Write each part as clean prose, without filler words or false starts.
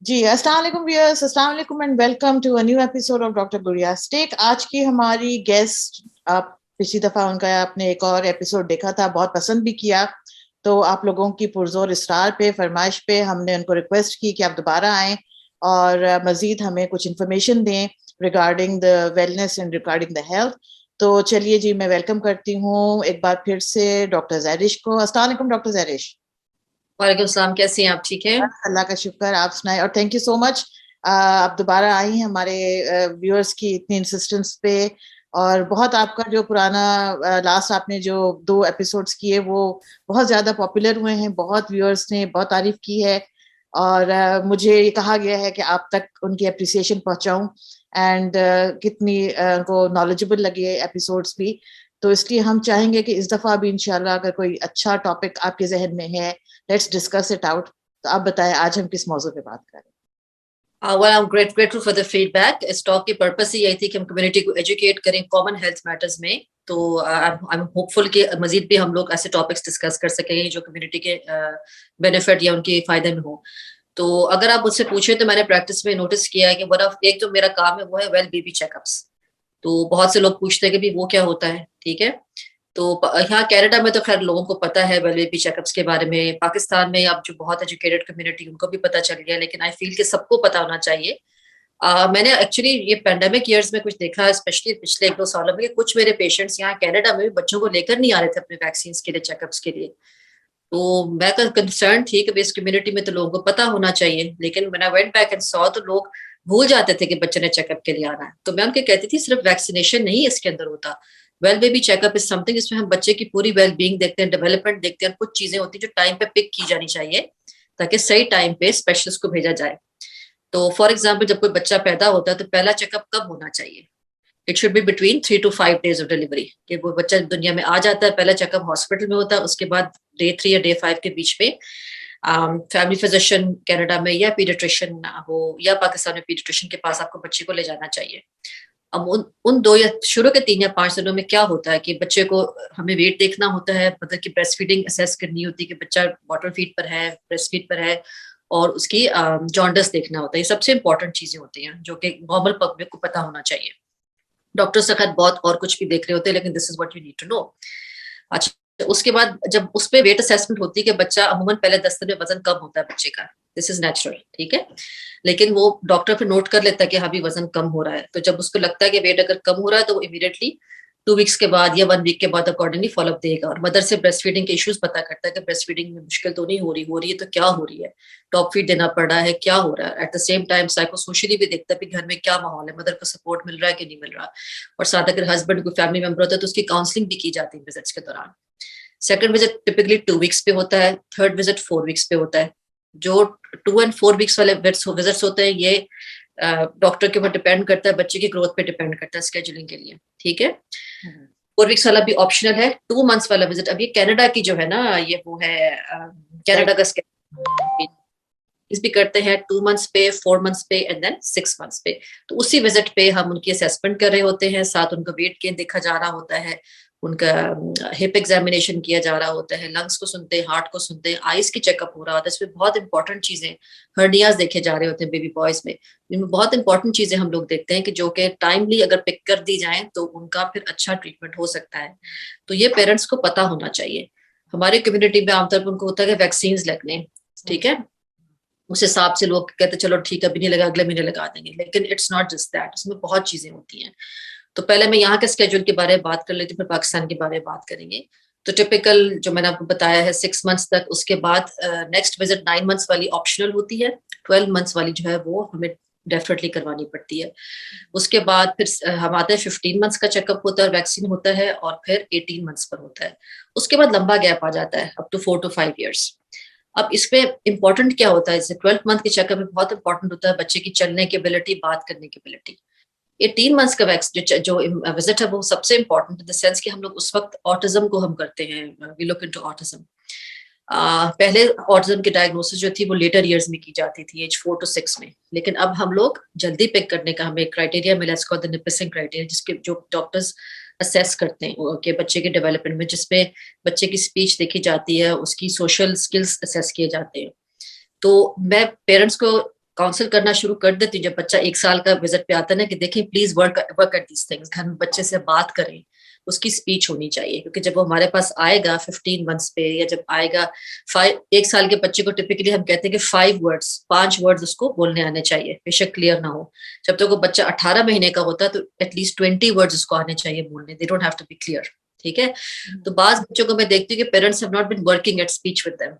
जी अस्सलाम वालेकुम व्यूअर्स, अस्सलाम वालेकुम and welcome to a new episode of doctor Gudiya's tech. आज की हमारी गेस्ट, आप पिछली दफा उनका आपने एक और एपिसोड देखा था, बहुत पसंद भी किया। तो आप लोगों की पुरजोर इसरार पे, फरमाइश पे हमने उनको रिक्वेस्ट की कि आप दोबारा आएं और मजीद हमें कुछ इंफॉर्मेशन दें regarding the wellness and regarding the health. तो चलिए जी, मैं वेलकम करती हूँ एक बार फिर से डॉक्टर जैरिश को। अस्सलाम वालेकुम डॉक्टर जैरिश। वालेकुम सलाम। कैसी हैं आप? ठीक है। बस अल्लाह का शुक्र, आप सुनाए। और थैंक यू सो मच, आप दोबारा आई हैं हमारे व्यूअर्स की इतनी इंसिस्टेंस पे। और बहुत आपका जो पुराना लास्ट आपने जो 2 एपिसोड्स किए वो बहुत ज्यादा पॉपुलर हुए हैं, बहुत व्यूअर्स ने बहुत तारीफ की है। और मुझे ये कहा गया है कि आप तक उनकी अप्रिसिएशन पहुंचाऊं एंड कितनी उनको नॉलेजेबल लगे एपिसोड्स भी। तो इसलिए हम चाहेंगे कि इस दफा भी इंशाल्लाह अगर कोई अच्छा टॉपिक आपके जहन में है, लेट्स डिस्कस इट आउट। तो आप बताएं आज हम किस मौजू पे बात करें। Well, I am grateful for the feedback. इस टॉक की पर्पस ही यही थी कि हम कम्युनिटी को एजुकेट करें कॉमन हेल्थ मैटर्स में। तो आई एम होपफुल कि मजीद भी हम लोग ऐसे टॉपिक्स डिस्कस कर सकेंगे जो कम्युनिटी के बेनिफिट या उनके फायदे में हो। तो अगर आप मुझसे पूछे तो मैंने प्रैक्टिस में नोटिस किया है कि वन ऑफ एक जो मेरा काम है वो है वेल बेबी चेकअप्स। तो बहुत से लोग पूछते हैं कि भी वो क्या होता है। ठीक है। तो यहाँ कनाडा में तो खैर लोगों को पता है वेल बेबी चेकअप्स के बारे में। पाकिस्तान में अब जो बहुत एजुकेटेड कम्युनिटी उनको भी पता चल गया, लेकिन आई फील कि सबको पता होना चाहिए। मैंने एक्चुअली ये पेंडेमिक ईयर्स में कुछ देखा है, स्पेशली पिछले 1-2 सालों में, कि कुछ मेरे पेशेंट्स यहाँ कनाडा में भी बच्चों को लेकर नहीं आ रहे थे अपने वैक्सीन के लिए, चेकअप्स के लिए। तो मैं कंसर्न थी कि इस कम्युनिटी में तो लोगों को पता होना चाहिए, लेकिन when I went back and saw तो लोग भूल जाते थे कि बच्चे ने चेकअप के लिए आना है। तो मैं उनके कहती थी सिर्फ वैक्सीनेशन नहीं इसके अंदर होता। Well baby checkup is something जिसमें हम बच्चे की पूरी वेल बींग देखते हैं, डेवलपमेंट देखते हैं। कुछ चीजें होती हैं जो टाइम पे पिक की जानी चाहिए ताकि सही टाइम पे स्पेशलिस्ट को भेजा जाए। तो फॉर एग्जाम्पल, जब कोई बच्चा पैदा होता है तो पहला चेकअप कब होना चाहिए? It should be between 3 to 5 days of delivery. कि वो बच्चा दुनिया में आ जाता है, पहला चेकअप हॉस्पिटल में होता है, उसके बाद डे 3 या डे 5 के बीच में फैमिली फिजिशियन कनाडा में या पीडियाट्रिशियन हो या पाकिस्तान में पीडियाट्रिशियन के पास आपको बच्चे को ले जाना चाहिए। अब उन 2 या शुरू के 3 या 5 दिनों में क्या होता है कि बच्चे को हमें वेट देखना होता है, मतलब कि ब्रेस्ट फीडिंग असेस करनी होती है कि बच्चा बॉटल फीड पर है, ब्रेस्ट फीड पर है, और उसकी जॉन्डस देखना होता है। ये सबसे इंपॉर्टेंट चीजें होती हैं जो कि नॉर्मल पब्लिक को पता होना चाहिए। डॉक्टर्स अगर बहुत और कुछ भी देख रहे होते हैं, लेकिन this is what you need to know. अच्छा, उसके बाद जब उस पे वेट असेसमेंट होती है कि बच्चा अमूमन पहले 10 दिन में वजन कम होता है बच्चे का, दिस इज नेचुरल, ठीक है। लेकिन वो डॉक्टर फिर नोट कर लेता है कि हाँ भी वजन कम हो रहा है। तो जब उसको लगता है कि वेट अगर कम हो रहा है तो वो इमीडिएटली 2 वीक्स के बाद या 1 वीक के बाद अकॉर्डिंगली फॉलोअप देगा, और मदर से ब्रेस्ट फीडिंग के इश्यूज पता करता है कि ब्रेस्ट फीडिंग में मुश्किल तो नहीं हो रही है तो क्या हो रही है, टॉप फीड देना पड़ रहा है, क्या हो रहा है। At the same time psycho socially भी देखता है कि घर में क्या माहौल है, मदर को सपोर्ट मिल रहा है कि नहीं मिल रहा। और साथ अगर हस्बैंड कोई फैमिली मेंबर होता है तो उसकी काउंसलिंग भी की जाती है विजिट्स के दौरान। सेकंड विजिट टिपिकली 2 वीक्स पे होता है, थर्ड विजिट 4 वीक्स पे होता है। जो 2 and 4 वीक्स वाले विजिट्स होते हैं ये डॉक्टर के ऊपर डिपेंड करता है, बच्चे की ग्रोथ पे डिपेंड करता है स्केजुलिंग के लिए, ठीक है। हम्म। 4 वीक्स वाला भी ऑप्शनल है। 2 मंथ्स वाला विजिट, अब ये कनाडा की जो है ना, ये वो है कनाडा का स्केड्यूल। इस भी करते हैं 2 मंथ्स पे, 4 मंथ्स पे एंड देन 6 मंथ्स पे। तो उसी विजिट पे हम उनकी असेसमेंट कर रहे होते हैं, साथ उनका वेट गेन देखा जा रहा होता है, उनका हिप एग्जामिनेशन किया जा रहा होता है, लंग्स को सुनते हैं, हार्ट को सुनते हैं, आईज की चेकअप हो रहा होता है। इसमें बहुत इंपॉर्टेंट चीजें, हर्नियाज देखे जा रहे होते हैं बेबी बॉयज में। इनमें बहुत इंपॉर्टेंट चीजें हम लोग देखते हैं कि जो कि टाइमली अगर पिक कर दी जाए तो उनका फिर अच्छा ट्रीटमेंट हो सकता है। तो ये पेरेंट्स को पता होना चाहिए। हमारी कम्युनिटी में आमतौर पर उनको होता है कि वैक्सीन लगने, ठीक है। उस हिसाब से लोग कहते चलो ठीक है अभी नहीं लगा, अगले महीने लगा देंगे, लेकिन इट्स नॉट जस्ट दैट, इसमें बहुत चीजें होती हैं। तो पहले मैं यहाँ के स्केड्यूल के बारे में बात कर लेती हूँ, फिर पाकिस्तान के बारे में बात करेंगे। तो टिपिकल जो मैंने आपको बताया है 6 मंथ्स तक, उसके बाद नेक्स्ट विजिट 9 मंथ्स वाली ऑप्शनल होती है, 12 मंथ्स वाली जो है वो हमें डेफिनेटली करवानी पड़ती है। उसके बाद फिर हम आते हैं 15 मंथ्स का चेकअप होता है और वैक्सीन होता है, और फिर 18 मंथ्स पर होता है। उसके बाद लंबा गैप आ जाता है अप टू 4 to 5 years। अब इसमें इंपॉर्टेंट क्या होता है, जैसे 12 मंथ के चेकअप में बहुत इंपॉर्टेंट होता है बच्चे की चलने की एबिलिटी, बात करने की एबिलिटी। 18 मंथ्स का वैक्स जो विजिट है वो सबसे इंपॉर्टेंट इन द सेंस कि हम लोग उस वक्त ऑटिज्म को हम करते हैं, वी लुक इनटू ऑटिज्म। पहले ऑटिज्म की डायग्नोसिस जो थी वो लेटर ईयर्स में की जाती थी, एज 4 to 6 में, लेकिन अब हम लोग जल्दी पिक करने का हमें क्राइटेरिया मिला, इसको द निपिसिंग क्राइटेरिया, जिसके जो डॉक्टर्स असेस करते हैं कि बच्चे के डेवलपमेंट में, जिसपे बच्चे की स्पीच देखी जाती है, उसकी सोशल स्किल्स असेस किए जाते हैं। तो मैं पेरेंट्स को काउंसिल करना शुरू कर देती हूँ जब बच्चा 1 साल का विजिट पे आता है ना, कि देखिए please work work at these things, घर में बच्चे से बात करें, उसकी स्पीच होनी चाहिए, क्योंकि जब वो हमारे पास आएगा 15 months पे, या जब आएगा 1 साल के बच्चे को टिपिकली हम कहते हैं कि 5 वर्ड्स उसको बोलने आने चाहिए, बेशक क्लियर ना हो। जब तक वो बच्चा 18 महीने का होता है तो एटलीस्ट 20 वर्ड्स उसको आने चाहिए बोलने, they don't have to be clear. ठीक है, तो बाज बच्चों को मैं देखती हूँ कि parents have not been working at speech with them.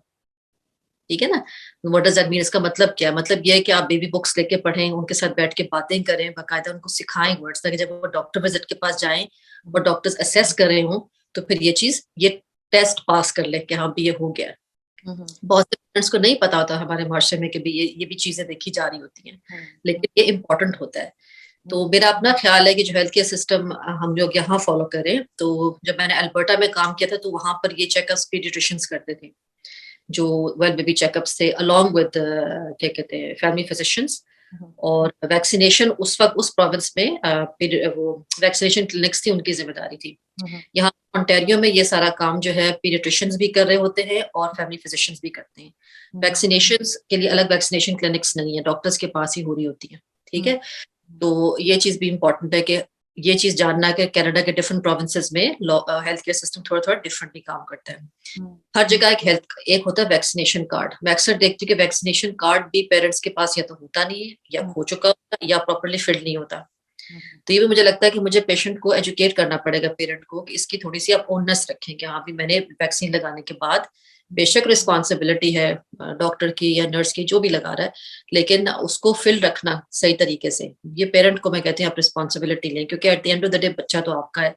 ठीक है ना, व्हाट डज दैट मीन, इसका मतलब क्या है? मतलब ये है कि आप बेबी बुक्स लेके पढ़ें, उनके साथ बैठ के बातें करें, बाकायदा उनको सिखाएं वर्ड्स, ताकि जब वो डॉक्टर विजिट के पास जाएं और डॉक्टर्स असेस कर रहे हों तो फिर ये टेस्ट पास कर ले कि हाँ भी ये हो गया। बहुत से पेरेंट्स को नहीं पता होता हमारे माशरे में कि भी ये भी चीजें देखी जा रही होती हैं, लेकिन ये इम्पोर्टेंट होता है। तो मेरा अपना ख्याल है कि जो हेल्थ केयर सिस्टम हम लोग यहाँ फॉलो करें, तो जब मैंने अल्बर्टा में काम किया था तो वहां पर ये चेकअप्स पीडियाट्रिशियंस करते थे, जो वेल बेबी चेकअप्स थे अलॉन्ग विद क्या कहते हैं फैमिली फिजिशियंस। और वैक्सीनेशन उस वक्त उस प्रोविंस में वो वैक्सीनेशन क्लिनिक्स थी, उनकी जिम्मेदारी थी। यहाँ ऑन्टेरियो में ये सारा काम जो है पीडियाट्रिशियंस भी कर रहे होते हैं और फैमिली फिजिशियंस भी करते हैं। वैक्सीनेशंस के लिए अलग वैक्सीनेशन क्लिनिक्स नहीं है, डॉक्टर्स के पास ही हो रही होती है। ठीक है, तो ये चीज भी इम्पोर्टेंट है कि ये चीज जानना कि कनाडा के डिफरेंट प्रोविंसेस में हेल्थ केयर सिस्टम थोड़ा थोड़ा डिफरेंटली काम करता है। हर जगह एक होता है वैक्सीनेशन कार्ड। मैं अक्सर देखती हूँ कि वैक्सीनेशन कार्ड भी पेरेंट्स के पास या तो होता नहीं है, या हो चुका होता है, या प्रॉपरली फिल्ड नहीं होता। तो ये भी मुझे लगता है कि मुझे पेशेंट को एजुकेट करना पड़ेगा, पेरेंट को, कि इसकी थोड़ी सी आप ओननेस रखें कि हाँ भी मैंने वैक्सीन लगाने के बाद, बेशक रिस्पॉन्सिबिलिटी है डॉक्टर की या नर्स की जो भी लगा रहा है, लेकिन उसको फिल रखना सही तरीके से, ये पेरेंट को मैं कहती हूँ आप रिस्पॉन्सिबिलिटी लें, क्योंकि at the end of the day बच्चा तो आपका है।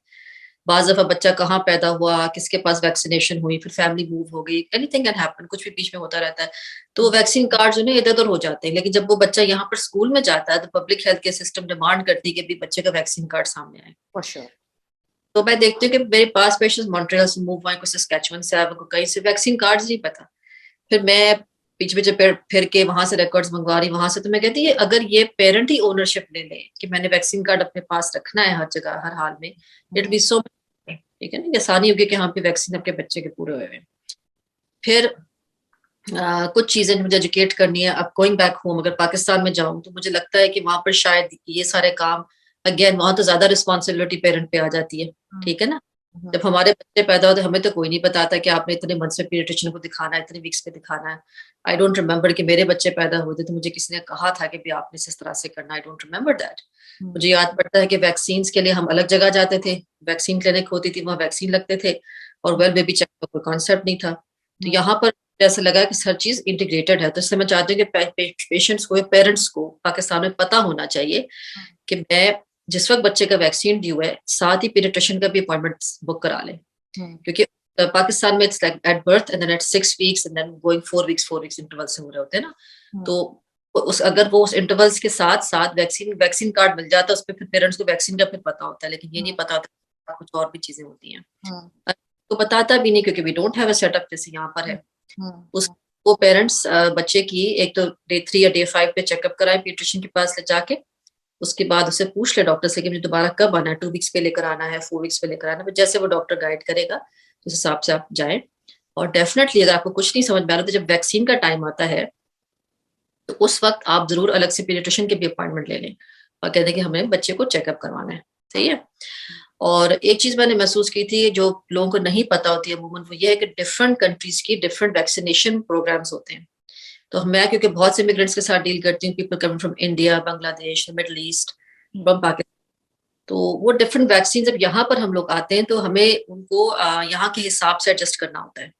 बाज दफा बच्चा कहाँ पैदा हुआ, किसके पास वैक्सीनेशन हुई, फिर फैमिली मूव हो गई, एनीथिंग कैन हैपन, कुछ भी बीच में होता रहता है, तो वैक्सीन कार्ड जो है इधर उधर हो जाते हैं। लेकिन जब वो बच्चा यहाँ पर स्कूल में जाता है तो public health care system demand करती है कि भी बच्चे का वैक्सीन कार्ड सामने आए। तो मैं देखती हूँ कि मेरे पास पेशेंट्स मॉन्ट्रियल से मूव हुए, कुछ सस्कैचुअन से, आपको कहीं से वैक्सीन कार्ड नहीं पता, फिर मैं पीछे पीछे फिर के वहां से रिकॉर्ड्स मंगवा रही वहां से। तो मैं कहती है अगर ये पेरेंट ही ओनरशिप ले ले कि मैंने वैक्सीन कार्ड अपने पास रखना है हर जगह हर हाल में, इट बी सो, ठीक है ना, आसानी होगी कि हाँ पे वैक्सीन आपके बच्चे के पूरे हुए हैं। फिर कुछ चीजें मुझे एजुकेट करनी है। अब गोइंग बैक होम, अगर पाकिस्तान में जाऊं तो मुझे लगता है कि वहां पर शायद ये सारे काम, अगेन वहां तो ज्यादा रिस्पॉन्सिबिलिटी पेरेंट पे आ जाती है। ठीक है ना, जब हमारे बच्चे पैदा होते हमें तो कोई नहीं बताता कि आपने इतने मंथ्स में पीडियाट्रिशियन को दिखाना है, इतने वीक्स पे दिखाना है। आई डोंट रिमेम्बर कि मेरे बच्चे पैदा हुए थे तो मुझे किसी ने कहा था कि भी आपने इस तरह से करना, आई डोंट रिमेम्बर दैट। मुझे याद पड़ता है कि वैक्सीन के लिए हम अलग जगह जाते थे, वैक्सीन क्लिनिक होती थी, वहाँ वैक्सीन लगते थे, और वेल बेबी चेक का कोई कॉन्सेप्ट नहीं था। तो यहाँ पर ऐसा लगा कि हर चीज इंटीग्रेटेड है। तो इससे मैं चाहती हूँ कि पेशेंट्स को, पेरेंट्स को पाकिस्तान में पता होना चाहिए कि मैं जिस वक्त बच्चे का वैक्सीन ड्यू है साथ ही पीडियाट्रिशियन का भी अपॉइंटमेंट बुक करा लें, क्योंकि पाकिस्तान में it's like at birth and then at 6 weeks and then going 4 weeks interval से हो रहे होते हैं ना। तो अगर वो उस इंटरवल्स के साथ साथ वैक्सीन कार्ड मिल जाता है, उस पर फिर पेरेंट्स को वैक्सीन का फिर पता होता है, लेकिन ये नहीं पता होता कुछ और भी चीजें होती हैं तो बताता भी नहीं, क्योंकि we don't have a setup जैसे यहाँ पर है। वो पेरेंट्स बच्चे की एक तो डे 3 या डे 5 पे चेकअप कराए पीडियाट्रिशियन के पास ले जाके, उसके बाद उसे पूछ ले डॉक्टर से कि मुझे दोबारा कब आना है, 2 वीक्स पे लेकर आना है, 4 वीक्स पे लेकर आना है, जैसे वो डॉक्टर गाइड करेगा उस हिसाब से आप जाएं। और डेफिनेटली अगर आपको कुछ नहीं समझ में आ रहा तो जब वैक्सीन का टाइम आता है तो उस वक्त आप जरूर अलग से पीडियाट्रिशियन के भी अपॉइंटमेंट ले लें और कह दें कि हमें बच्चे को चेकअप करवाना है। सही है। और एक चीज मैंने महसूस की थी जो लोगों को नहीं पता होती है अमूमन, वो ये है कि डिफरेंट कंट्रीज की डिफरेंट वैक्सीनेशन प्रोग्राम्स होते हैं। तो मैं क्योंकि बहुत से इमिग्रेंट्स के साथ डील करती हूँ, people coming from India, Bangladesh, middle east, from Pakistan, तो वो डिफरेंट वैक्सीन जब यहाँ पर हम लोग आते हैं तो हमें उनको यहाँ के हिसाब से एडजस्ट करना होता है।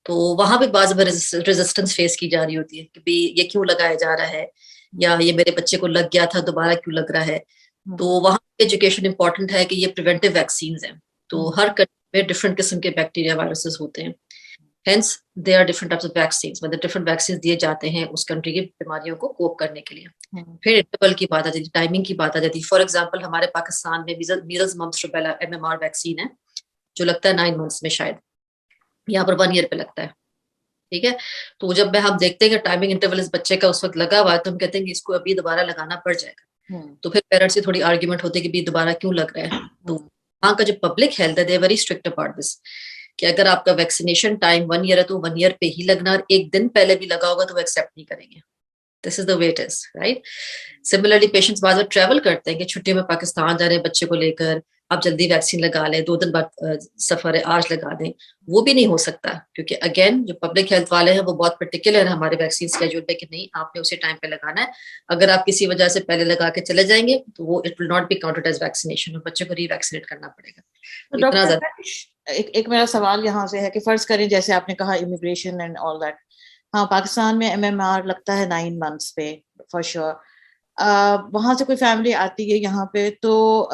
तो वहां भी बार रेजिस्टेंस फेस की जा रही होती है कि ये क्यों लगाया जा रहा है, या ये मेरे बच्चे को लग गया था दोबारा क्यों लग रहा है। तो वहां एजुकेशन इंपॉर्टेंट है कि ये प्रिवेंटिव वैक्सीन हैं, तो हर कंट्री में डिफरेंट किस्म के बैक्टीरिया वायरसेस होते हैं, hence they are different types of vaccines, मतलब डिफरेंट वैक्सीन दिए जाते हैं उस कंट्री की बीमारियों को कोप करने के लिए। फिर इंटरवल की बात आ जाती है, टाइमिंग की बात आ जाती है। फॉर एग्जांपल हमारे पाकिस्तान में measles mumps rubella MMR vaccine है जो लगता है 9 मंथ्स में, शायद यहाँ पर 1 ईयर पे लगता है। ठीक है, तो जब हम देखते हैं कि टाइमिंग इंटरवल इस बच्चे का उस वक्त लगा हुआ है तो हम कहते हैं कि इसको अभी दोबारा लगाना पड़ जाएगा। तो फिर पेरेंट्स से थोड़ी आर्ग्यूमेंट होती है कि भी दोबारा क्यों लग रहा है। तो वहाँ का जो पब्लिक हेल्थ है they very strict about this, कि अगर आपका वैक्सीनेशन टाइम 1 ईयर है तो 1 ईयर पे ही लगना, और 1 दिन पहले भी लगा होगा तो वो एक्सेप्ट नहीं करेंगे। This is the way it is, right? Similarly patients बाद में ट्रेवल करते हैं कि छुट्टियों में पाकिस्तान जा रहे हैं बच्चे को लेकर, आप जल्दी वैक्सीन लगा लें, 2 दिन बाद सफर है, आज लगा दें, वो भी नहीं हो सकता, क्योंकि अगेन जो पब्लिक हेल्थ वाले हैं वो बहुत पर्टिकुलर है हमारे वैक्सीन स्केड्यूल पे कि नहीं आपने उसी टाइम पे लगाना है। अगर आप किसी वजह से पहले लगा के चले जाएंगे तो वो it will not be counted as vaccination, और बच्चे को रीवैक्सीनेट करना पड़ेगा। तो इतना डॉक्टर ज्यादा एक मेरा सवाल यहाँ से है कि फर्ज करें जैसे आपने कहा इमिग्रेशन एंड ऑल दैट, हाँ पाकिस्तान में MMR लगता है 9 months पे फॉर श्योर, वहां से कोई फैमिली आती है यहाँ पे, तो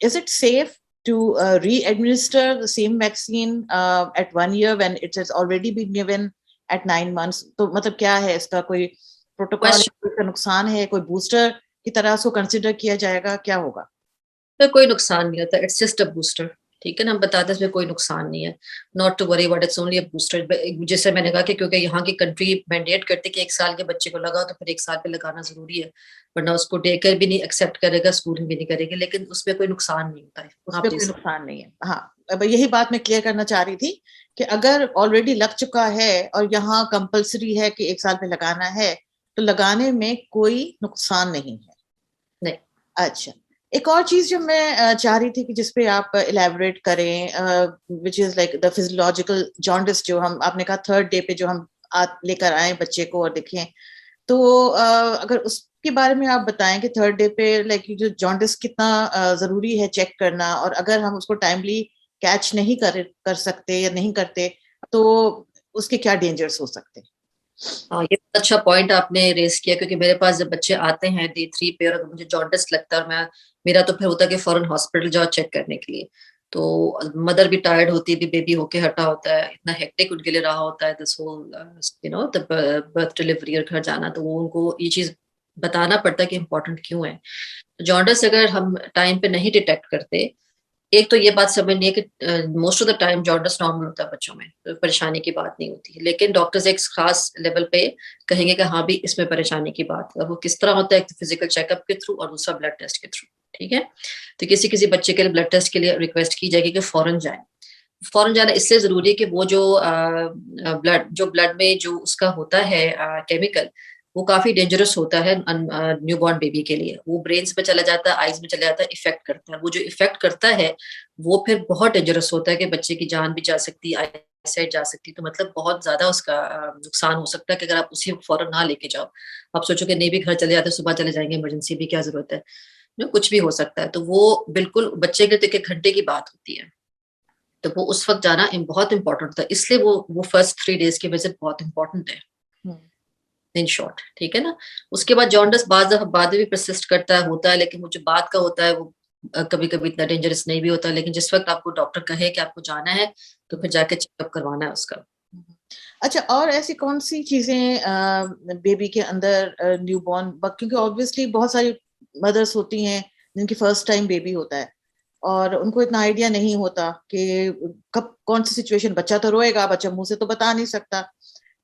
is it safe to re-administer the same vaccine at 1 year when it has already been given at 9 months? तो मतलब क्या है इसका कोई प्रोटोकॉल, इसका नुकसान है, कोई बूस्टर की तरह उसको कंसिडर किया जाएगा, क्या होगा? तो कोई नुकसान नहीं होता, इट्स जस्ट अ बूस्टर, ठीक है ना, हम बताते हैं इसमें कोई नुकसान नहीं है, not to worry about, it's only a booster. जैसे मैंने कहा कि क्योंकि यहाँ की कंट्री मैंडेट करती है कि 1 साल के बच्चे को लगा तो फिर 1 साल पे लगाना जरूरी है, वरना उसको डेकर भी नहीं एक्सेप्ट करेगा, स्कूलिंग भी नहीं करेगी, लेकिन उसमें कोई नुकसान नहीं होता है, उसमें कोई नुकसान नहीं है। हाँ, अब यही बात मैं क्लियर करना चाह रही थी कि अगर ऑलरेडी लग चुका है और यहाँ कंपलसरी है कि 1 साल पे लगाना है, तो लगाने में कोई नुकसान नहीं है। नहीं। अच्छा, एक और चीज जो मैं चाह रही थी कि जिसपे आप इलेबोरेट करें, which is like the physiological jaundice, जो हम आपने कहा 3rd डे पे जो हम लेकर आए बच्चे को और देखें, तो अगर उसके बारे में आप बताएं कि 3rd डे पे लाइक जो जॉन्डिस कितना जरूरी है चेक करना, और अगर हम उसको टाइमली कैच नहीं कर सकते या नहीं करते तो उसके क्या डेंजर्स हो सकते हैं? हाँ, ये अच्छा पॉइंट आपने रेस किया, क्योंकि मेरे पास जब बच्चे आते हैं डे 3 पे और मुझे जॉन्डिस लगता है, और मेरा तो फिर होता है कि फौरन हॉस्पिटल जाओ चेक करने के लिए, तो मदर भी टायर्ड होती है, भी बेबी होके हटा होता है, इतना हेक्टिक उनके लिए रहा होता है this whole the birth delivery और घर जाना, तो वो उनको ये चीज बताना पड़ता है कि इम्पोर्टेंट क्यों है। जॉन्डिस अगर हम टाइम पे नहीं डिटेक्ट करते, एक तो ये बात समझनी है कि most of the time jaundice normal होता है बच्चों में, तो परेशानी की बात नहीं होती है, लेकिन डॉक्टर्स एक खास लेवल पे कहेंगे कि हाँ भी इसमें परेशानी की बात है, और वो किस तरह होता है, एक तो फिजिकल चेकअप के थ्रू और दूसरा ब्लड टेस्ट के थ्रू, ठीक है। तो किसी किसी बच्चे के लिए ब्लड टेस्ट के लिए रिक्वेस्ट की जाएगी कि फौरन जाए। फौरन जाना इसलिए जरूरी है कि वो जो ब्लड में जो उसका होता है केमिकल, वो काफी डेंजरस होता है न्यूबॉर्न बेबी के लिए, वो ब्रेन्स में चला जाता है, आईज में चला जाता है, इफेक्ट करता है, वो जो इफेक्ट करता है वो फिर बहुत डेंजरस होता है कि बच्चे की जान भी जा सकती है, आईसाइट जा सकती है, तो मतलब बहुत ज्यादा उसका नुकसान हो सकता है कि अगर आप उसे फौरन ना लेके जाओ, आप सोचो कि नहीं भी घर चले जाते सुबह चले जाएंगे, इमरजेंसी भी क्या जरूरत है, कुछ भी हो सकता है, तो वो बिल्कुल बच्चे के तो 1 घंटे की बात होती है, तो वो उस वक्त जाना बहुत इंपॉर्टेंट होता है, इसलिए वो फर्स्ट 3 डेज की विजिट बहुत इंपॉर्टेंट है इन शॉर्ट, ठीक है ना। उसके बाद जॉन्डिस बाद में भी परसिस्ट करता है, होता है, लेकिन वो जो बाद का होता है वो कभी कभी इतना डेंजरस नहीं भी होता, लेकिन जिस वक्त आपको डॉक्टर कहे कि आपको जाना है तो फिर जाके चेकअप करवाना है उसका। अच्छा, और ऐसी कौन सी चीजें बेबी के अंदर न्यूबॉर्न, क्योंकि ऑब्वियसली बहुत सारी मदर्स होती हैं जिनकी फर्स्ट टाइम बेबी होता है और उनको इतना आइडिया नहीं होता कि कब कौन सी सिचुएशन, बच्चा तो रोएगा, बच्चा मुंह से तो बता नहीं सकता,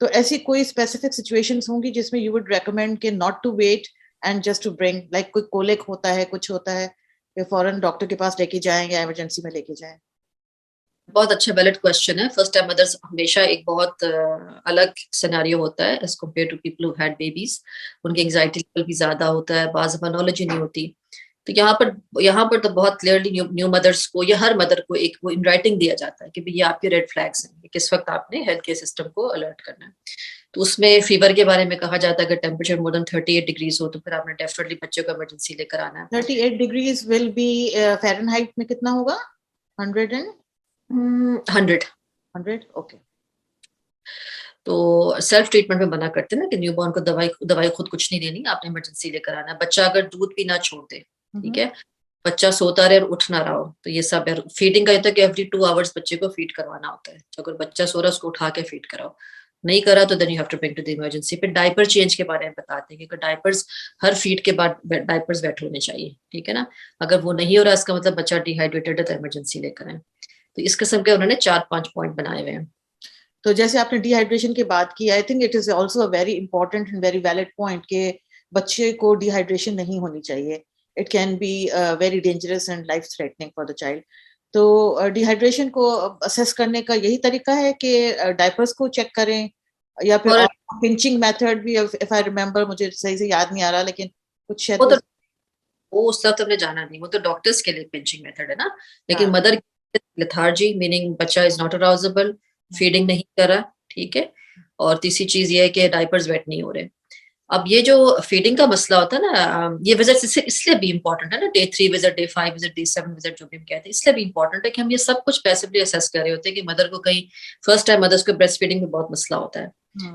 तो ऐसी कोई स्पेसिफिक सिचुएशंस होंगी जिसमें यू वुड रेकमेंड कि not to wait and just to bring, like कोई कोलिक होता है, कुछ होता है, कि फौरन डॉक्टर के पास लेके जाएं या इमरजेंसी में लेके जाएं? बहुत अच्छा वैलिड क्वेश्चन है। फर्स्ट टाइम मदर्स हमेशा एक बहुत अलग सिनेरियो होता है as compare to people who had babies, उनकी एंजाइटी लेवल भी ज्यादा होता है, बाज नॉलेज ही नहीं होती, तो यहाँ पर तो बहुत क्लियरली न्यू मदर्स को या हर मदर को एक वो इन राइटिंग दिया जाता है कि ये आपके रेड फ्लैग्स हैं, किस वक्त आपने हेल्थ केयर सिस्टम को अलर्ट करना है। तो उसमें फीवर के बारे में कहा जाता है अगर टेम्परेचर मोर देन 38 डिग्रीज हो तो फिर आपने डेफिनेटली बच्चे को इमरजेंसी लेकर आना है। 38 डिग्रीज विल बी फ़ारेनहाइट में कितना होगा? 100 100 ओके। तो सेल्फ ट्रीटमेंट में मना करते हैं ना कि न्यूबॉर्न को दवाई खुद कुछ नहीं देनी, आपने इमरजेंसी लेकर आना है। बच्चा अगर दूध पीना छोड़ दे, ठीक है, बच्चा सोता रहे और उठ ना रहा हो, तो ये सब है। फीडिंग का होता है कि एवरी 2 आवर्स बच्चे को फीड करवाना होता है, तो अगर बच्चा सो रहा है उसको उठा के फीड कराओ, नहीं करा तो then you have to bring to the emergency. फिर डायपर चेंज के बारे में बताते हैं कि डायपर्स हर फीड के बाद डायपर्स वेट होने चाहिए, ठीक है ना, अगर वो नहीं हो रहा इसका मतलब बच्चा डिहाइड्रेटेड है तो इमरजेंसी लेकर आए। तो इस किस्म के उन्होंने 4-5 पॉइंट बनाए हुए हैं। तो जैसे आपने डिहाइड्रेशन की बात की, I think it is also a very important and very valid point कि बच्चे को डिहाइड्रेशन नहीं होनी चाहिए, it can be very dangerous and life threatening for the child. तो डिहाइड्रेशन को असेस करने का यही तरीका है कि डायपर्स को चेक करें या फिर पिंचिंग मेथड भी, इफ आई रिमेम्बर, मुझे सही से याद नहीं आ रहा, लेकिन कुछ शायद वो उस तरफ तो हमने जाना नहीं, वो तो डॉक्टर्स के लिए पिंचिंग मेथड है ना। लेकिन हाँ। मदर लेथार्जी, मीनिंग बच्चा इज नॉट अराउजेबल, फीडिंग नहीं कर रहा, ठीक है। और तीसरी चीज ये है कि डायपर्स वेट नहीं हो रहे। अब ये जो फीडिंग का मसला होता है ना, ये विजिट इसलिए भी इंपॉर्टेंट है ना, day 3 visit, day 5 visit, day 7 visit, जो भी हम कहते हैं, इसलिए भी इंपॉर्टेंट है कि हम ये सब कुछ पैसिवली असेस कर रहे होते हैं कि मदर को कहीं फर्स्ट टाइम मदर्स को ब्रेस्ट फीडिंग में बहुत मसला होता है।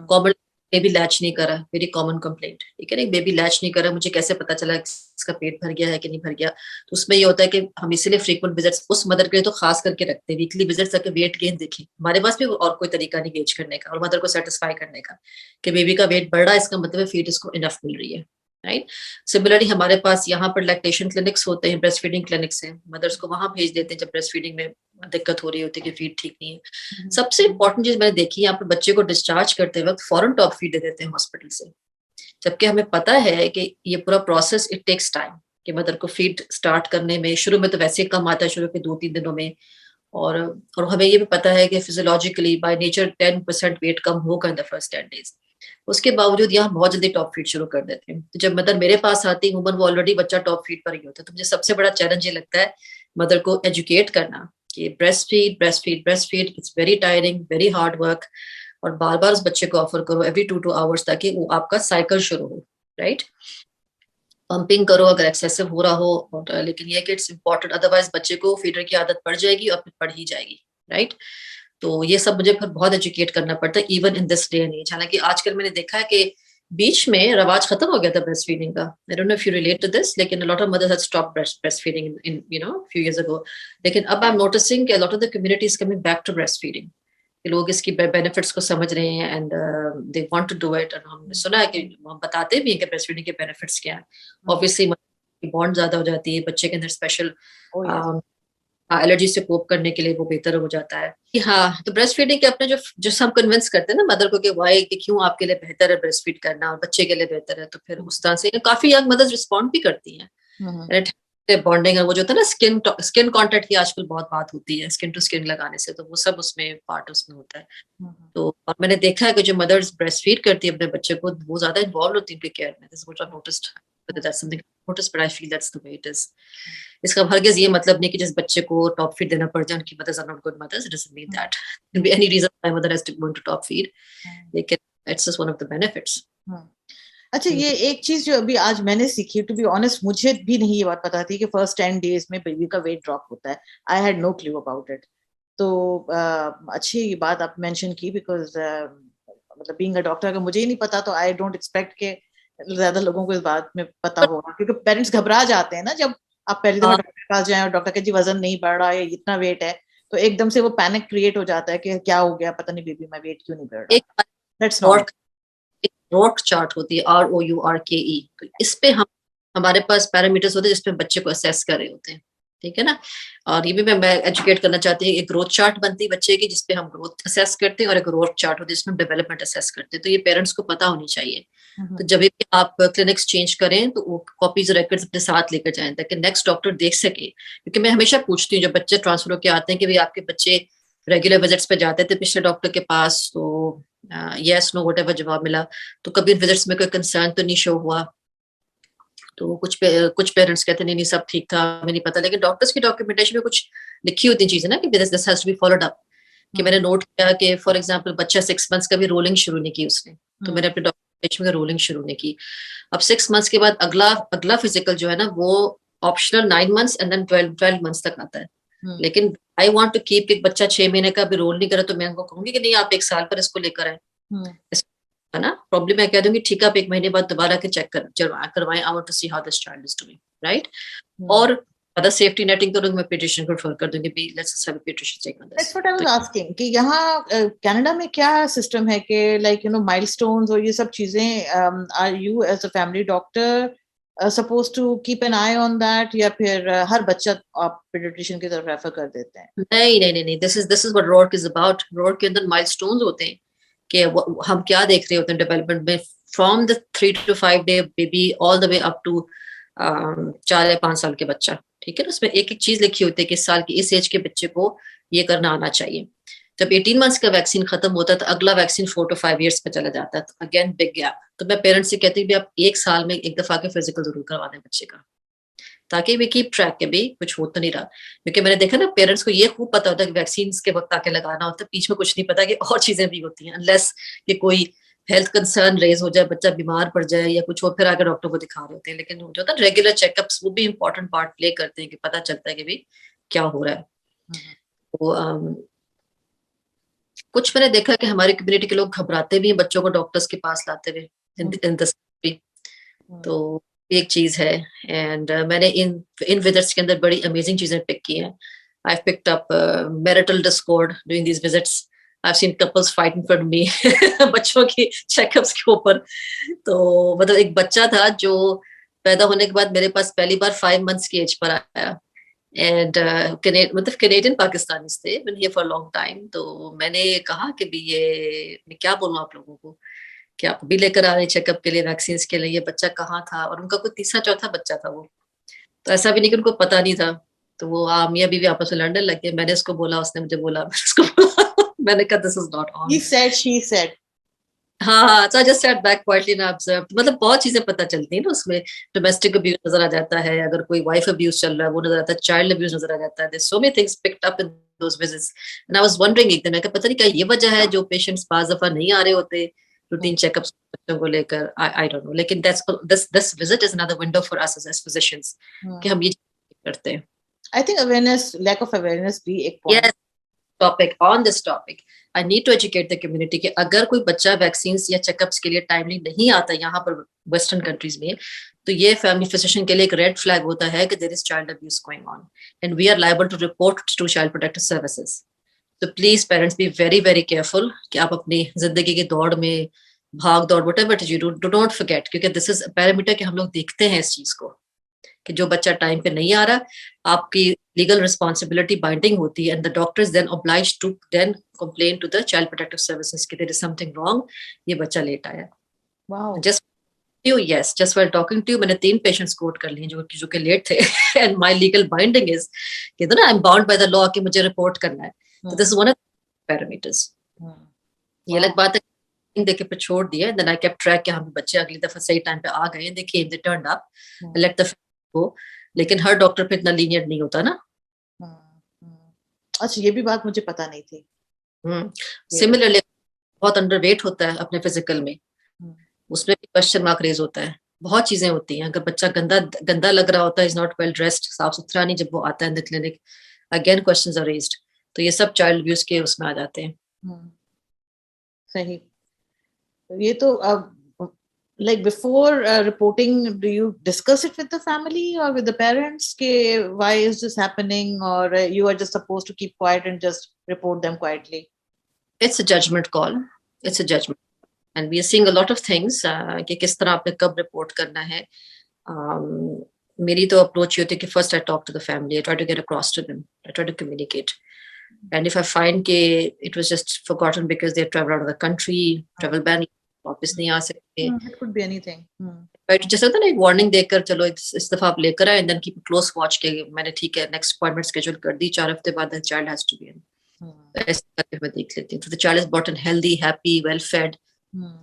कॉमन बेबी लैच नहीं करा, वेरी कॉमन कंप्लेंट, ठीक है ना, बेबी लैच नहीं करा, मुझे कैसे पता चला इसका पेट भर गया है कि नहीं भर गया। तो उसमें ये होता है कि हम इसीलिए फ्रीक्वेंट विजिट्स उस मदर के लिए तो खास करके रखते हैं, वीकली विजिट्स ताकि वेट गेन देखें। हमारे पास भी और कोई तरीका नहीं गेज करने का और मदर को सेटिस्फाई करने का कि बेबी का वेट बढ़ रहा है, इसका मतलब है फीड इसको इनफ मिल रही है, राइट। सिमिलरली हमारे पास यहाँ पर लैक्टेशन क्लिनिक्स होते हैं, ब्रेस्ट फीडिंग क्लिनिक्स हैं, मदर्स को वहां भेज देते हैं जब ब्रेस्ट फीडिंग में दिक्कत हो रही होती है कि फीड ठीक नहीं है। सबसे इंपॉर्टेंट चीज मैंने देखी, यहाँ पर बच्चे को डिस्चार्ज करते वक्त फौरन टॉप फीड दे देते हैं हॉस्पिटल से, जबकि हमें पता है कि ये पूरा प्रोसेस इट टेक्स टाइम, कि मदर को फीड स्टार्ट करने में शुरू में तो वैसे कम आता है, शुरू के 2-3 दिनों में, और हमें ये भी पता है कि फिजियोलॉजिकली बाय नेचर 10% वेट कम होगा इन द फर्स्ट 10 डेज। उसके बावजूद यहाँ बहुत जल्दी टॉप फीड शुरू कर देते हैं। तो जब मदर मेरे पास आती है, वो ऑलरेडी बच्चा टॉप फीड पर ही होता है। तो मुझे सबसे बड़ा चैलेंज ये लगता है मदर को एजुकेट करना कि breast feed, breast feed, breast feed, it's very tiring, very hard work, और बार बार उस बच्चे को ऑफर करो एवरी 2 आवर्स ताकि वो आपका साइकिल शुरू हो, राइट। पंपिंग करो अगर एक्सेसिव हो रहा हो, और लेकिन ये कि इट्स इंपॉर्टेंट, अदरवाइज बच्चे को फीडर की आदत पड़ जाएगी और फिर पड़ ही जाएगी, राइट। तो ये सब मुझे फिर बहुत एजुकेट करना पड़ता है even in this day and age. हालांकि आजकल मैंने देखा है कि बीच में रवाज खत्म हो गया था ब्रेस्ट फीडिंग का, I don't know if you relate to this, लेकिन a lot of mothers had stopped breastfeeding in few years ago। लेकिन अब आई एम नोटिसिंग कि a lot of the community is coming back to breastfeeding, कि लोग इसकी benefits को समझ रहे हैं and they want to do it. और हमने सुना है कि हम बताते भी हैं कि ब्रेस्ट फीडिंग के बेनिफिट्स क्या है। ऑब्वियसली बॉन्ड ज्यादा हो जाती है, बच्चे के अंदर स्पेशल एलर्जी से कोप करने के लिए वो बेहतर हो जाता है। हाँ, तो ब्रेस्ट फीडिंग के अपने जो हम कन्विंस करते हैं ना मदर को कि वाई, कि क्यों आपके लिए बेहतर है ब्रेस्ट फीड करना और बच्चे के लिए बेहतर है, तो फिर उस तरह से काफी यंग मदर्स रिस्पॉन्ड भी करती हैं। बॉन्डिंग, वो जो होता है ना स्किन कांटेक्ट की आजकल बहुत बात होती है, स्किन टू स्किन लगाने से, तो वो सब उसमें पार्ट उसमें होता है। तो और मैंने देखा है कि जो मदर्स ब्रेस्ट फीड करती है अपने बच्चे को, वो ज्यादा इन्वॉल्व होती है उनके केयर में। This is what I noticed, but that's something noticed, but I feel that's the way it is। इसका हरगिज ये मतलब नहीं कि जिस बच्चे को टॉप फीड देना पड़ जाए उनकी mothers are not good mothers, it doesn't mean that can be any reason why mother has to go into top feed, लेकिन it's just one of the benefits। अच्छा, ये एक चीज जो अभी आज मैंने सीखी, टू बी ऑनेस्ट मुझे भी नहीं ये बात पता थी कि फर्स्ट 10 डेज में बेबी का वेट ड्रॉप होता है। I had no clue about it. तो अच्छी ये बात आप मेंशन की, बिकॉज मतलब बीइंग अ डॉक्टर अगर मुझे ही नहीं पता तो आई डोंट एक्सपेक्ट के ज्यादा लोगों को इस बात में पता होगा, क्योंकि पेरेंट्स घबरा जाते हैं ना जब आप पहली दफा डॉक्टर के पास जाएं और डॉक्टर के जी वजन नहीं बढ़ रहा है, इतना वेट है, तो एकदम से वो पैनिक क्रिएट हो जाता है कि क्या हो गया, पता नहीं बेबी में वेट क्यों नहीं बढ़ रहा। दैट्स नॉट रोट चार्ट होती है, ROURKE, तो इस पे हमारे पास पैरामीटर्स होते हैं जिसपे बच्चे को असेस कर रहे होते हैं, ठीक है ना। और ये भी मैं एजुकेट करना चाहती हूँ, एक ग्रोथ चार्ट बनती है बच्चे की जिसपे हम ग्रोथ असेस करते हैं, और एक ग्रोथ चार्ट होती है जिसमें डेवलपमेंट असेस करते हैं। तो ये पेरेंट्स को पता होनी चाहिए। तो जब भी आप क्लिनिक्स चेंज करें तो वो कॉपीज रिकॉर्ड्स अपने साथ लेकर जाएं ताकि नेक्स्ट डॉक्टर देख सके। क्योंकि मैं हमेशा पूछती हूँ जब बच्चे ट्रांसफर होकर आते हैं कि भाई आपके बच्चे रेगुलर विजिट्स पे जाते थे पिछले डॉक्टर के पास, तो यस नो व्हाटएवर जवाब मिला, तो कभी विजिट्स में कोई कंसर्न तो नहीं शो हुआ। तो कुछ पेरेंट्स कहते नहीं सब ठीक था, हमें नहीं पता, लेकिन डॉक्टर्स की डॉक्यूमेंटेशन में कुछ लिखी होती चीजें ना कि this has to be followed up. कि मैंने नोट किया कि फॉर एग्जांपल बच्चा 6 मंथ्स का भी रोलिंग शुरू नहीं की उसने, तो मैंने अपने डॉक्यूमेंटेशन में रोलिंग शुरू नहीं की। अब 6 मंथ्स के बाद अगला फिजिकल जो है ना वो optional 9 months and then 12 months तक आता है। लेकिन आई वांट टू कीप, एक बच्चा 6 महीने का भी रोल नहीं करे तो मैं उनको कहूंगी कि नहीं आप 1 साल पर इसको लेकर आए, है ना। प्रॉब्लम मैं कह दूंगी ठीक है आप 1 महीने बाद दोबारा के चेक करवाएं, I want to see how this child is doing, right. और अदर सेफ्टी नेटिंग तो लोग मैं पीडियाट्रिशियन को रेफर कर दूंगी, भी let's just have a paediatrician check on this. That's what I was asking कि यहाँ कनाडा में क्या सिस्टम है कि लाइक माइलस्टोन्स और ये सब चीजें, are you as a family doctor supposed to keep an eye on that, या फिर हर बच्चा आप पीडियाट्रिशियन की तरफ रेफर कर देते हैं? नहीं, this is what Roark is about. Roark के अंदर माइलस्टोन्स होते हैं कि हम क्या देख रहे होते हैं डेवलपमेंट में, from the 3 to 5 day baby all the way up to 4 या 5 साल के बच्चा, ठीक है ना। उसमें एक एक चीज लिखी होती है कि इस साल की इस एज के बच्चे को ये करना आना चाहिए। जब 18 मंथ्स का वैक्सीन खत्म होता है तो अगला वैक्सीन 4 to 5 years पे चला जाता है, तो अगेन बिग गैप। तो मैं पेरेंट्स से कहती हूँ भी आप 1 साल में एक दफा के फिजिकल जरूर करवा दें बच्चे का, ताकि वी कीप ट्रैक के भी कुछ हो तो नहीं रहा। क्योंकि मैंने देखा ना, पेरेंट्स को ये खूब पता होता है कि वैक्सीन के वक्त आके लगाना होता है, बीच में कुछ नहीं पता कि और चीजें भी होती हैं, अनलेस कि कोई हेल्थ कंसर्न रेज हो जाए, बच्चा बीमार पड़ जाए या कुछ हो, फिर आकर डॉक्टर को दिखा रहे होते हैं। लेकिन जो होता है रेगुलर चेकअप्स, वो भी इंपॉर्टेंट पार्ट प्ले करते हैं कि पता चलता है कि भाई क्या हो रहा है। तो कुछ मैंने देखा कि हमारी कम्युनिटी के लोग घबराते भी हैं बच्चों को डॉक्टर्स के पास लाते हुए इन दिस, तो एक चीज है। एंड मैंने इन विजिट्स के अंदर बड़ी अमेजिंग चीजें पिक की हैं। I picked up marital discord during these visits. I seen couples fight in front me बच्चों की चेकअप्स के ऊपर। तो मतलब एक बच्चा था जो पैदा होने के बाद मेरे पास पहली बार 5 months की एज पर आया। एंड मतलब कैनेडियन पाकिस्तानी थे, been here for a long time। तो मैंने कहा कि भी ये मैं क्या बोलूं आप लोगों को कि आप भी लेकर आ रहे चेकअप के लिए, वैक्सीन के लिए, ये बच्चा कहाँ था, और उनका कोई तीसरा चौथा बच्चा था वो। तो ऐसा भी नहीं कि उनको पता नहीं था। तो वो मियाँ बीवी आपस में लड़ने लग गए। मैंने उसको बोला, उसने मुझे बोला, मैंने उसको बोला, मैंने कहा this is not on. He said, she said. हाँ, so I just sat back quietly and observed। मतलब बहुत चीजें पता चलती है ना उसमें। डोमेस्टिक अब्यूज नजर आ जाता है, अगर कोई वाइफ अब्यूज चल रहा है वो नजर आता है, चाइल्ड अब्यूज नजर आ जाता है। There's so many things picked up in those visits and I was wondering एक दिन, मैं पता नहीं क्या ये वजह है जो पेशेंट्स बाज दफा नहीं आ रहे होते रूटीन चेकअप्स बच्चों को लेकर। I don't know, लेकिन this visit is another window for us as physicians कि हम ये करते हैं। I think awareness, lack of awareness भी एक point. Yes, topic on this topic I need to educate the community कि अगर कोई बच्चा वैक्सीन या चेकअप्स के लिए टाइमली नहीं आता यहाँ पर वेस्टर्न कंट्रीज में, तो ये फैमिली फिजिशियन के लिए एक रेड फ्लैग होता है कि there is child abuse going on and we are liable to report to child protective services. तो please parents be very very careful कि आप अपनी जिंदगी की दौड़ में भाग दौड़ what you do not forget, क्योंकि दिस इज पैरामीटर कि हम लोग देखते हैं इस चीज को कि जो बच्चा टाइम पे नहीं आ रहा, आपकी लीगल रिस्पॉन्सिबिलिटी बाइंडिंग होती है and the doctors then obliged to then complain to the child protective services कि देयर इज समथिंग रॉन्ग, ये बच्चा लेट आया। Wow. Just while talking to you मैंने 3 पेशेंट्स कोट कर लिए जो कि लेट थे and my legal binding is कि ना I am bound by the law कि मुझे रिपोर्ट करना है। तो this is one of the parameters. ये अलग बात है देखे पे छोड़ दिया, देन आई केप्ट ट्रैक कि हम बच्चे अगली दफा सही टाइम पे आ गए, देखिए they turn up, let the को। लेकिन हर डॉक्टर पे इतना लीनियंट नहीं होता ना। अच्छा, ये भी बात मुझे पता नहीं थी। सिमिलरली बहुत अंडरवेट होता है अपने फिजिकल में, उसमें भी क्वेश्चन मार्क रेज होता है। बहुत चीजें होती हैं। अगर बच्चा गंदा लग रहा होता है, इज नॉट वेल ड्रेस्ड, साफ सुथरा नहीं, जब वो आता है in the clinic, again questions are raised. तो ये सब चाइल्ड अब्यूज के उसमें आ जाते हैं। सही। ये तो like before reporting, do you discuss it with the family or with the parents ke why is this happening, or you are just supposed to keep quiet and just report them quietly? It's a judgment call. It's a judgment and we are seeing a lot of things कि किस तरह आपने कब report करना है। मेरी तो approach ये होती है कि first I talk to the family, I try to get across to them, I try to communicate and if I find कि it was just forgotten because they travel out of the country, travel ban, वापस नहीं आ सकते, it could be anything, right. जैसे होता है ना एक वार्निंग देकर चलो इस दफा आप लेकर आए and then keep close watch के मैंने ठीक है नेक्स्ट अपॉइंटमेंट शेड्यूल कर दी, 4 हफ्ते बाद the child has to be in, ऐसे करके मैं देख लेती हूँ। तो the child is bought and healthy, happy, well fed,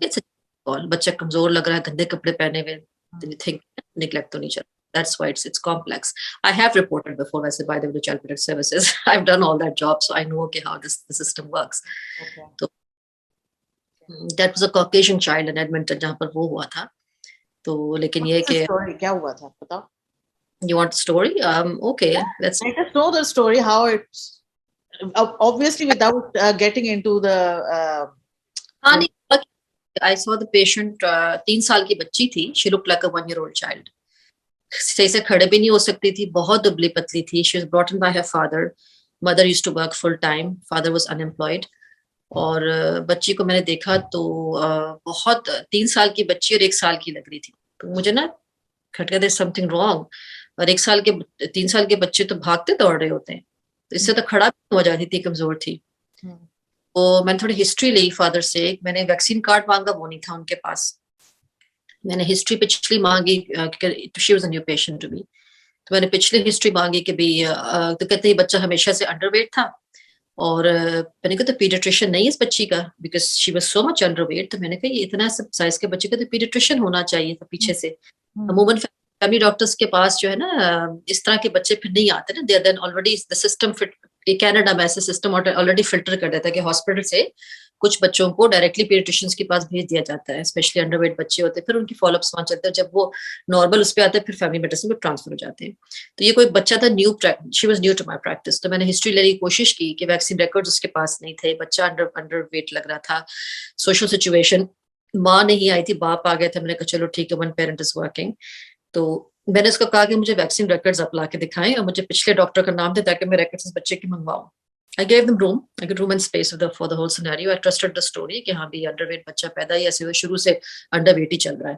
it's a call. बच्चा कमजोर लग रहा है, गंदे कपड़े पहने हुए, देन यू थिंक नेग्लेक्ट तो नहीं चल। That's why it's complex. I have reported before, I said, by the way, to Child Protective Services. I've done all that job, so I know okay how the system works. Okay. So that was a Caucasian child in Edmonton जहाँ पर वो हुआ था। तो लेकिन ये कि story क्या हुआ था बताओ? You want the story? Okay, let's let us know the story, how it's obviously without getting into the I saw the patient, 3 साल की बच्ची थी, she looked like a 1-year-old child. सही से खड़े भी नहीं हो सकती थी, बहुत दुबली पतली थी। She was brought in by her father. Mother used to work full time. Father was unemployed. और बच्ची को मैंने देखा तो बहुत 3 साल की बच्ची और 1 साल की लग रही थी। तो मुझे ना खटका देयर समथिंग रॉन्ग। और 3 साल के बच्चे तो भागते दौड़ रहे होते हैं, तो इससे तो खड़ा भी हो जाती थी, कमजोर थी। तो मैंने थोड़ी हिस्ट्री ली फादर से। मैंने वैक्सीन कार्ड मांगा, वो नहीं था उनके पास। मैंने हिस्ट्री पिछली मांगी, she was a new patient to me, तो मैंने पिछली हिस्ट्री मांगी कि भाई तो कहते हैं बच्चा हमेशा से अंडरवेट था और मैंने कहा तो पीडियाट्रिशियन नहीं है इस बच्ची का, because she was so much underweight. तो मैंने कहा ये इतना सब साइज के बच्चे का तो पीडियाट्रिशियन होना चाहिए था पीछे से। अमूमन फैमिली डॉक्टर्स के पास जो है ना इस तरह के बच्चे फिर नहीं आते ना, then already the system fit, Canada में ऐसे सिस्टम ऑलरेडी फिल्टर कर देता है कि हॉस्पिटल से कुछ बच्चों को डायरेक्टली पीडियाट्रिशियंस के पास भेज दिया जाता है, स्पेशली अंडरवेट बच्चे होते हैं, फिर उनकी फॉलोअप्स वहां चलते हैं, जब वो नॉर्मल उस पर आते हैं फिर फैमिली मेडिसिन में ट्रांसफर हो जाते हैं। तो ये कोई बच्चा था new, she was new to my practice. तो मैंने हिस्ट्री लेने की कोशिश की कि वैक्सीन रिकॉर्ड्स उसके पास नहीं थे, बच्चा अंडरवेट लग रहा था, सोशल सिचुएशन, माँ नहीं आई थी, बाप आ गया था। मैंने कहा चलो ठीक है, वन पेरेंट इज वर्किंग। तो मैंने उसको कहा कि मुझे वैक्सीन रिकॉर्ड्स आप ला के दिखाएं और मुझे पिछले डॉक्टर का नाम दे ताकि मैं रिकॉर्ड्स इस बच्चे की मंगवाऊं। I gave them room, I got room and space for the whole scenario. I trusted the story कि हाँ भी अंडरवेट बच्चा पैदा ही ऐसे शुरू से अंडरवेट ही चल रहा है।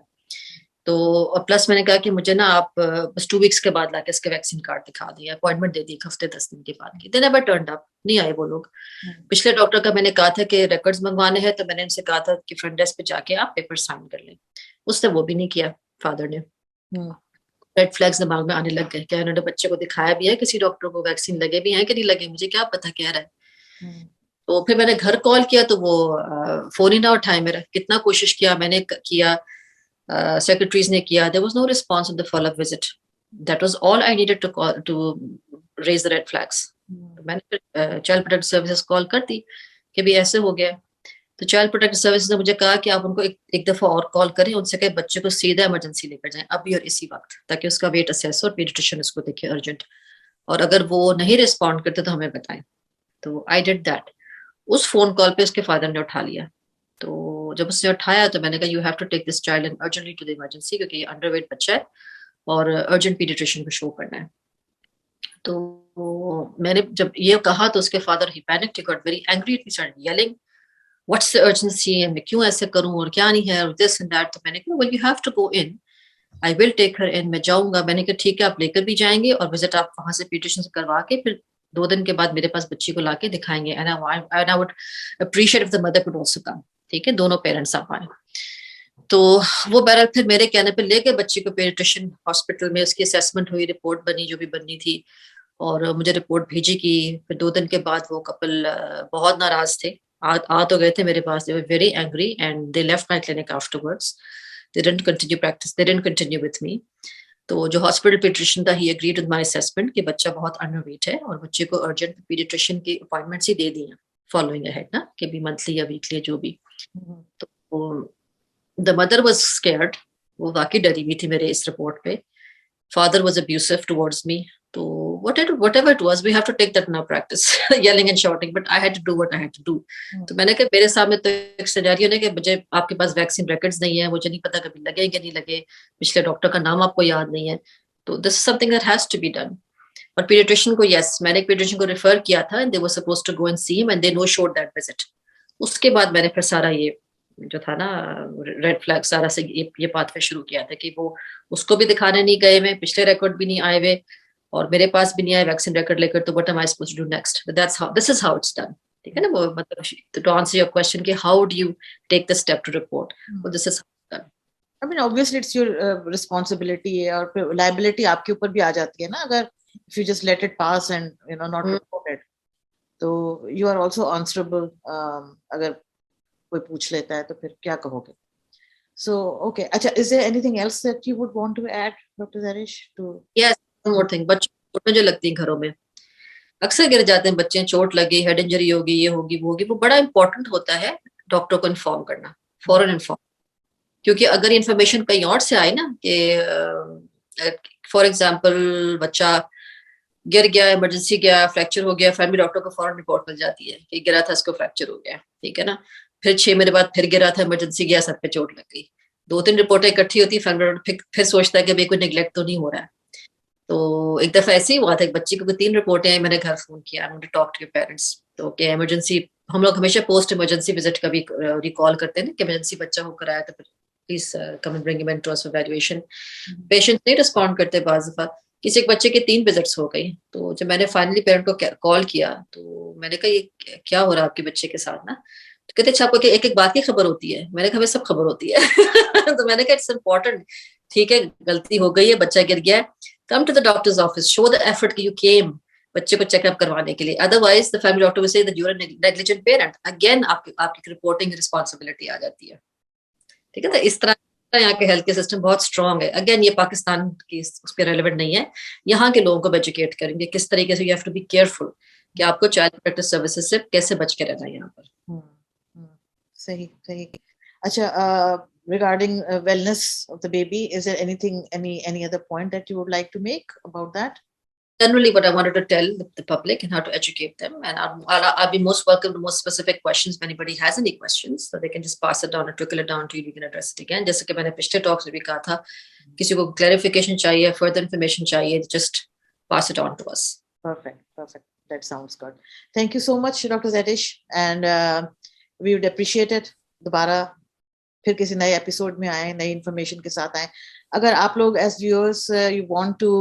तो और प्लस मैंने कहा कि मुझे ना आप बस 2 वीक्स के बाद लाके इसके वैक्सीन कार्ड दिखा दिए, अपॉइंटमेंट दे दी 1 हफ्ते 10 दिन के बाद की। They never turned up, नहीं आए वो लोग। पिछले डॉक्टर का मैंने कहा था कि रिकॉर्ड्स मंगवाने हैं, तो मैंने उनसे कहा था कि फ्रंट डेस्क पे जाके आप पेपर साइन कर लें, उसने वो भी नहीं किया फादर ने। रेड फ्लैग्स दिमाग में आने लग गए, क्या इन्होंने बच्चे को दिखाया भी है किसी डॉक्टर को, वैक्सीन लगे भी हैं कि नहीं लगे, मुझे क्या पता कह रहा है। तो फिर मैंने घर कॉल किया तो वो फोन ही ना उठाए मेरा, कितना कोशिश किया मैंने किया, सेक्रेटरीज ने किया, there was no response on the follow up visit. That was all I needed to raise the red flags. मैंने चाइल्ड प्रोटेक्टिव सर्विसेज कॉल कर दी कि भी ऐसे हो गया। तो चाइल्ड प्रोटेक्टिव सर्विसेज ने मुझे कहा कि आप उनको एक दफा और कॉल करें, उनसे कहें बच्चे को सीधा इमरजेंसी लेकर जाएं अभी और इसी वक्त, ताकि उसका वेट असेस और पीडियाट्रिशियन उसको देखे अर्जेंट, और अगर वो नहीं रिस्पॉन्ड करते तो हमें बताएं। तो आई डिड दैट। उस फोन कॉल पे उसके फादर ने उठा लिया। तो जब उसने उठाया तो मैंने कहा you have to take this child in urgently to the emergency, क्योंकि ये अंडरवेट बच्चा है और अर्जेंट पीडियाट्रिशियन को शो करना है। तो मैंने जब ये कहा तो उसके father he panicked, he got very angry, he started yelling what's the urgency, मैं क्यों ऐसे करूं और क्या नहीं है और दिस एंड दैट। तो मैंने कहा well you have to go in, I will take her in, मैं जाऊंगा। मैंने कहा ठीक है आप लेकर भी जाएंगे और विजिट आप वहां से पीडियाट्रिशियन से करवा के फिर 2 दिन के बाद मेरे पास बच्ची को लाके दिखाएंगे, and I would appreciate if the mother could also come. ठीक है, दोनों पेरेंट्स आप आए। तो वो बहरहाल फिर मेरे कहने पे ले गए बच्ची को पीडियाट्रिशियन हॉस्पिटल में, उसकी असेसमेंट हुई, रिपोर्ट बनी जो भी बननी थी, और मुझे रिपोर्ट भेजी की। फिर 2 दिन के बाद वो कपल बहुत नाराज थे, आ तो गए थे मेरे पास, they were very angry and they left my clinic afterwards. They didn't continue practice, they didn't continue with me. तो जो हॉस्पिटल पीडियाट्रिशियन था, he agreed with my assessment कि बच्चा बहुत अंडरवेट है और बच्चे को अर्जेंट पीडियाट्रिशियन की अपॉइंटमेंट्स ही दे दी हैं फॉलोइंग अहेड ना, कि भी मंथली या वीकली जो भी। तो द मदर वाज स्कैर्ड, वो वाकई डरी हुई थी मेरे इस रिपोर्ट पे। Father was abusive towards me. तो whatever it was, we have to take that in our practice, yelling and shouting, but I had to do what I had to do. तो मैंने कहा मेरे सामने तो एक सिनेरियो है कि मुझे आपके पास वैक्सीन रिकॉर्ड्स नहीं है, मुझे नहीं पता कभी लगेंगे नहीं लगे, पिछले डॉक्टर का नाम आपको याद नहीं है, तो this is something that has to be done. और पीडियाट्रिशियन को यस, मैंने एक पीडियाट्रिशियन को रेफर किया था and they were supposed to go and see him and they no showed that visit. उसके बाद मैंने फिर सारा ये जो था ना रेड फ्लैग सारा से ये पाथवे शुरू किया था कि वो उसको भी दिखाने नहीं गए, मैं पिछले रिकॉर्ड भी नहीं आए हुए और मेरे पास भी नहीं आया वैक्सीन रिकॉर्ड लेकर, तो what am I supposed to do next, that's how, this is how it's done. ठीक है ना, वो मतलब टू आंसर योर क्वेश्चन कि how do you take the step to report, this is done. I mean, obviously it's your responsibility है और फिर liability आपके ऊपर भी आ जाती है ना, अगर if you just let it pass and not report it, तो you are also answerable। अगर कोई पूछ लेता है तो फिर क्या कहोगे? So okay, अच्छा, is there anything else that you would want to add, Dr. Zarish? Yes, one more thing, बच्चों को जो लगती है घरों में अक्सर गिर जाते हैं बच्चे, चोट लगी, हेड इंजरी होगी, ये होगी वो होगी, वो बड़ा इंपॉर्टेंट होता है डॉक्टर को इन्फॉर्म करना, फौरन इन्फॉर्म। क्योंकि अगर इन्फॉर्मेशन कहीं और से आए ना कि फॉर एग्जांपल बच्चा गिर गया, इमरजेंसी गया, फ्रैक्चर हो गया, फैमिली डॉक्टर को फौरन रिपोर्ट मिल जाती है कि गिरा था, इसको फ्रैक्चर हो गया, ठीक है ना, फिर 6 महीने बाद फिर गिरा था, इमरजेंसी गया, सर पे चोट लग गई, 2-3 रिपोर्टें इकट्ठी होती है, फैमिली डॉक्टर फिर सोचता है कि भाई कोई निगलेक्ट तो नहीं हो रहा है। तो एक दफा ऐसे ही हुआ था, एक बच्ची को 3 रिपोर्टें आई, मैंने घर फोन किया, टॉक टू योर पेरेंट्स, तो क्या इमरजेंसी, हम लोग हमेशा पोस्ट इमरजेंसी विजिट का भी रिकॉल करते हैं ना कि इमरजेंसी बच्चा होकर आया तो please come and bring him to us for evaluation. Patient नहीं रिस्पॉन्ड करते बाज़ दफा, किसी एक बच्चे के 3 विजिट्स हो गई। तो जब मैंने फाइनली पेरेंट को कॉल किया तो मैंने कहा ये क्या हो रहा है आपके बच्चे के साथ ना, तो कहते अच्छा आपको एक एक बात की खबर होती है। मैंने कहा हमें सब खबर होती है तो मैंने कहा इट्स इम्पोर्टेंट, ठीक है गलती हो गई है, बच्चा गिर गया है, come to the doctor's office, show the effort कि you came, बच्चे को चेकअप करवाने के लिए. Otherwise the family doctor will say that you are negligent parent. Again आपकी रिपोर्टिंग रिस्पॉन्सिबिलिटी आ जाती है. ठीक है. तो इस तरह यहाँ के हेल्थ केयर सिस्टम बहुत स्ट्रांग है. अगेन ये पाकिस्तान की उस पर रेलेवेंट नहीं है. यहाँ के लोगों को एजुकेट करेंगे किस तरीके से. You have to be careful कि आपको चाइल्ड प्रोटेक्टिव सर्विसेज से कैसे बच के रहना है यहाँ पर. सही सही. अच्छा, regarding wellness of the baby, is there any other point that you would like to make about that? Generally, what I wanted to tell the public and how to educate them, and I'll be most welcome to more specific questions if anybody has any questions, so they can just pass it down or trickle it down to you. We can address it again. जैसे कि मैंने पिछले talks में भी कहा था, किसी को clarification चाहिए, further information चाहिए, just pass it on to us. Perfect. That sounds good. Thank you so much, Dr. Zetish, and we would appreciate it. दोबारा फिर किसी नए एपिसोड में आए, नई इन्फॉर्मेशन के साथ आए. अगर आप लोग as viewers you want to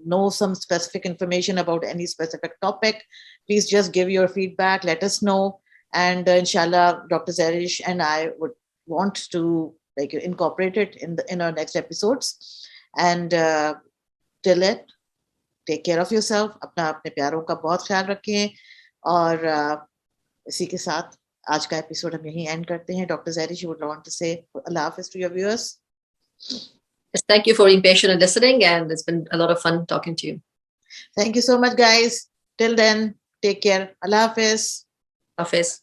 know some specific information about any specific topic, please just give your feedback, let us know, and inshallah Dr. Zetish and I would want to incorporate it in our next episodes. And till it, take care of yourself. अपने प्यारों का बहुत ख्याल रखें. और इसी के साथ आज का एपिसोड हम यहीं एंड करते हैं. Doctor Zerish, you would want to say Allah Hafiz to your viewers? Yes, thank you for being patient and listening, and it's been a lot of fun talking to you. Thank you so much, guys. Till then, take care. Allah Hafiz. Hafiz.